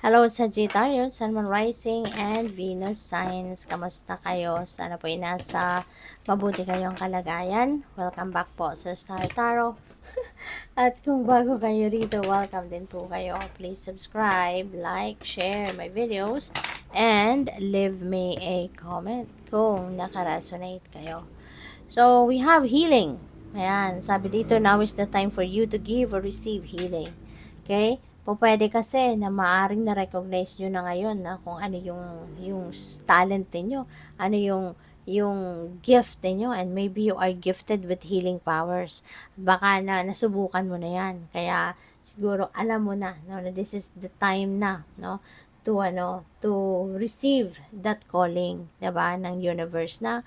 Hello Sagittarius, Sun, Moon Rising, and Venus Signs. Kamusta kayo? Sana po ay nasa mabuti kayong kalagayan. Welcome back po sa Star Tarot. At kung bago kayo rito, welcome din po kayo. Please subscribe, like, share my videos, and leave me a comment kung nakaresonate kayo. So, we have healing. Ayan, sabi dito, now is the time for you to give or receive healing. Okay? Po pwede kasi na maaring na-recognize nyo na ngayon na kung ano yung talent niyo, ano yung gift niyo, and maybe you are gifted with healing powers. Baka na nasubukan mo na yan. Kaya siguro alam mo na, no, na this is the time na, no, to receive that calling, 'di ba, ng universe na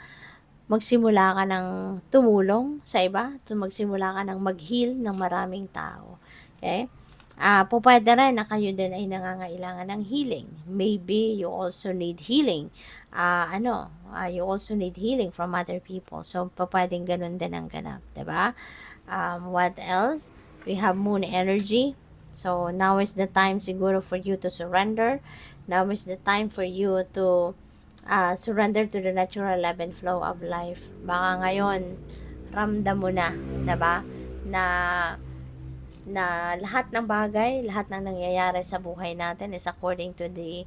magsimula ka ng tumulong sa iba, magsimula ka ng mag-heal ng maraming tao. Okay? Po pwede rin na kayo din ay nangangailangan ng healing. Maybe you also need healing. You also need healing from other people. So, pwedeng ganun din ang ganap. Diba? What else? We have moon energy. So, now is the time siguro for you to surrender. Now is the time for you to surrender to the natural ebb and flow of life. Baka ngayon, ramdam mo na, diba? Na lahat ng bagay, lahat ng nangyayari sa buhay natin is according to the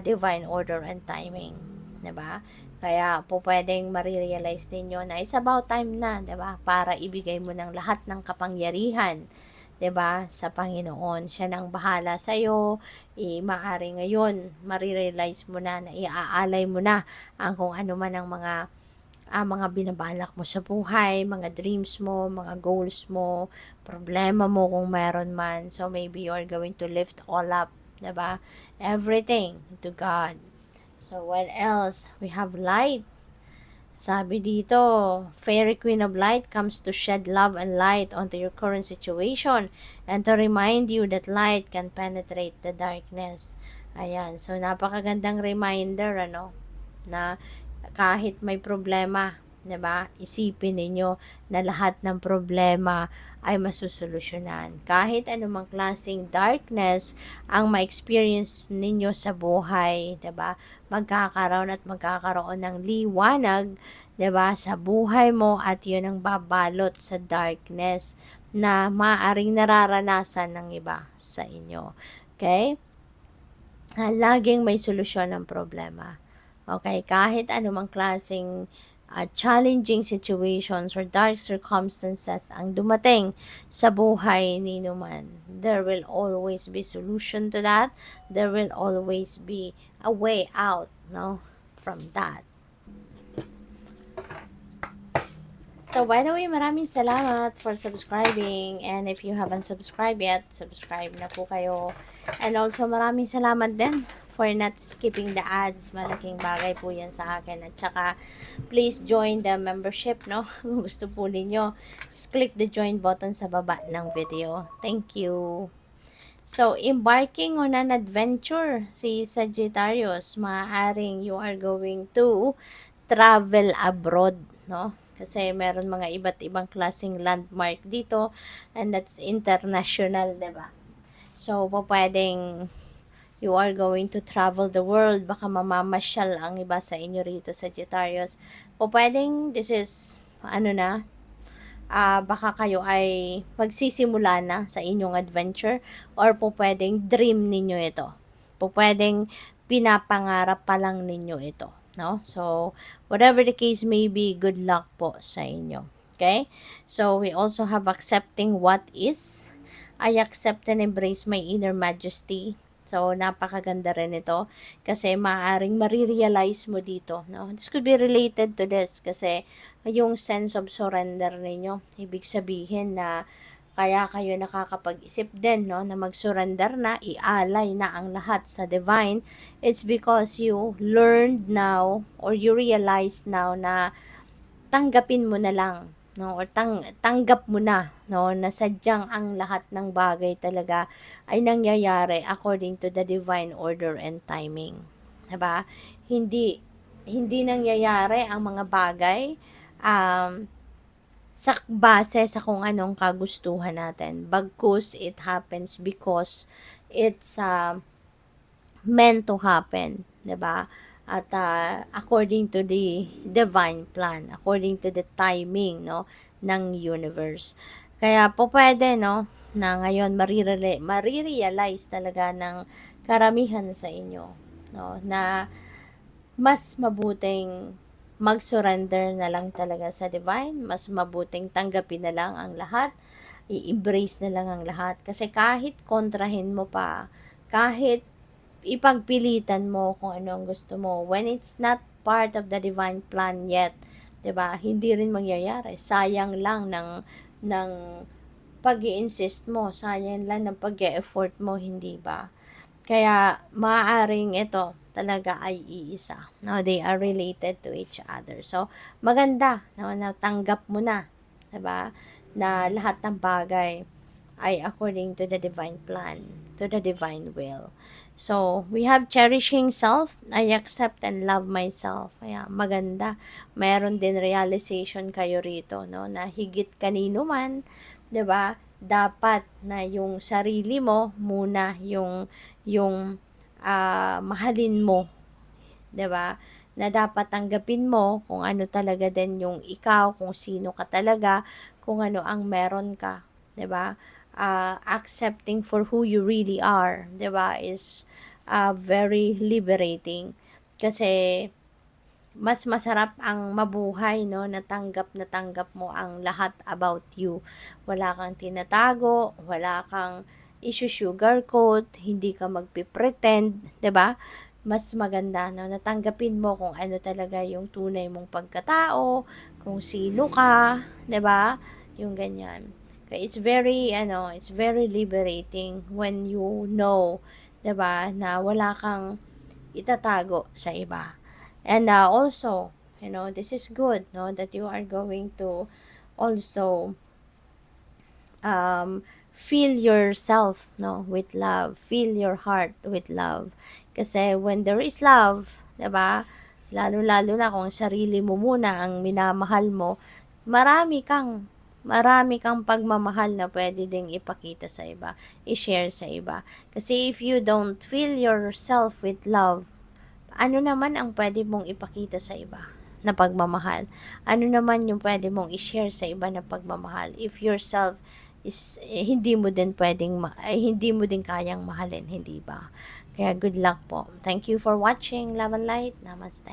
divine order and timing. 'Di ba? Kaya po pwedeng ma-realize ninyo na it's about time na, 'di ba? Para ibigay mo ng lahat ng kapangyarihan, 'di ba, sa Panginoon. Siya nang bahala sa iyo. Maaari ngayon ma-realize mo na iaalay mo na ang kung ano man ang mga binabalak mo sa buhay, mga dreams mo, mga goals mo, problema mo kung meron man. So, maybe you are going to lift all up, diba? Everything to God. So, what else? We have light. Sabi dito, Fairy Queen of Light comes to shed love and light onto your current situation and to remind you that light can penetrate the darkness. Ayan. So, napakagandang reminder, na kahit may problema, 'di ba? Isipin ninyo na lahat ng problema ay masusolusyonan. Kahit anumang klaseng darkness ang ma-experience ninyo sa buhay, 'di ba? Magkakaroon ng liwanag, 'di ba, sa buhay mo, at 'yun ang babalot sa darkness na maaring nararanasan ng iba sa inyo. Okay? Laging may solusyon ng problema. Okay, kahit anumang klaseng challenging situations or dark circumstances ang dumating sa buhay ni man, there will always be solution to that. There will always be a way out, no, from that. So, by the way, maraming salamat for subscribing. And if you haven't subscribed yet, subscribe na po kayo. And also, maraming salamat din for not skipping the ads. Malaking bagay po yan sa akin. At saka, please join the membership, no? Kung gusto po ninyo, just click the join button sa baba ng video. Thank you. So, embarking on an adventure, si Sagittarius, maaaring you are going to travel abroad, no? Kasi meron mga iba't ibang klaseng landmark dito, and that's international, 'di ba? So, pwedeng you are going to travel the world, baka mamamasyal ang iba sa inyo rito, Sagittarius. Pwedeng this is, baka kayo ay magsisimula na sa inyong adventure, or pwedeng dream ninyo ito. Pwedeng pinapangarap pa lang ninyo ito, no? So, whatever the case may be, good luck po sa inyo. Okay? So, we also have accepting what is. I accept and embrace my inner majesty. So, napakaganda rin ito kasi maaaring marirealize mo dito, no? This could be related to this kasi yung sense of surrender ninyo, ibig sabihin na kaya kayo nakakapag-isip din, no, na mag-surrender na, ialay na ang lahat sa divine. It's because you learned now, or you realize now na tanggapin mo na lang, no, or tanggap mo na, no, na sadyang ang lahat ng bagay talaga ay nangyayari according to the divine order and timing. 'Di ba? Hindi nangyayari ang mga bagay sa base sa kung anong kagustuhan natin. Bagkus it happens because it's meant to happen, 'di ba? At according to the divine plan, according to the timing, no, ng universe. Kaya po pwede, no, na ngayon marirealize talaga ng karamihan sa inyo, no, na mas mabuting mag-surrender na lang talaga sa divine, mas mabuting tanggapin na lang ang lahat, i-embrace na lang ang lahat. Kasi kahit kontrahin mo pa, kahit ipagpilitan mo kung ano ang gusto mo, when it's not part of the divine plan yet, 'di ba? Hindi rin mangyayari. Sayang lang ng pag-i-insist mo, sayang lang ng pag-e-effort mo, hindi ba? Kaya maaaring ito talaga ay iisa. No, they are related to each other. So, maganda no, natanggap mo na, 'di ba? Na lahat ng bagay ay according to the divine plan, to the divine will. So, we have cherishing self. I accept and love myself. Kaya maganda. Mayroon din realization kayo rito, no, na higit kanino man, 'di ba? Dapat na yung sarili mo muna yung mahalin mo, 'di ba? Na dapat tanggapin mo kung ano talaga din yung ikaw, kung sino ka talaga, kung ano ang meron ka, 'di ba? Accepting for who you really are, 'di ba, is very liberating. Kasi mas masarap ang mabuhay, no, na tanggap mo ang lahat about you. Wala kang tinatago, wala kang sugarcoat, hindi ka magpi-pretend, 'di ba? Mas maganda, no, natanggapin mo kung ano talaga yung tunay mong pagkatao, kung sino ka, 'di ba? Yung ganyan. Kaya it's very liberating when you know, 'di ba, na wala kang itatago sa iba. And also, this is good, no, that you are going to also fill yourself, no, with love. Fill your heart with love. Kasi when there is love, 'di ba? Lalo-lalo na kung sarili mo muna ang minamahal mo, marami kang pagmamahal na pwede ding ipakita sa iba, i-share sa iba. Kasi if you don't fill yourself with love, ano naman ang pwede mong ipakita sa iba na pagmamahal? Ano naman yung pwede mong i-share sa iba na pagmamahal if yourself is hindi mo din kayang mahalin, hindi ba? Kaya good luck po. Thank you for watching. Love and light. Namaste.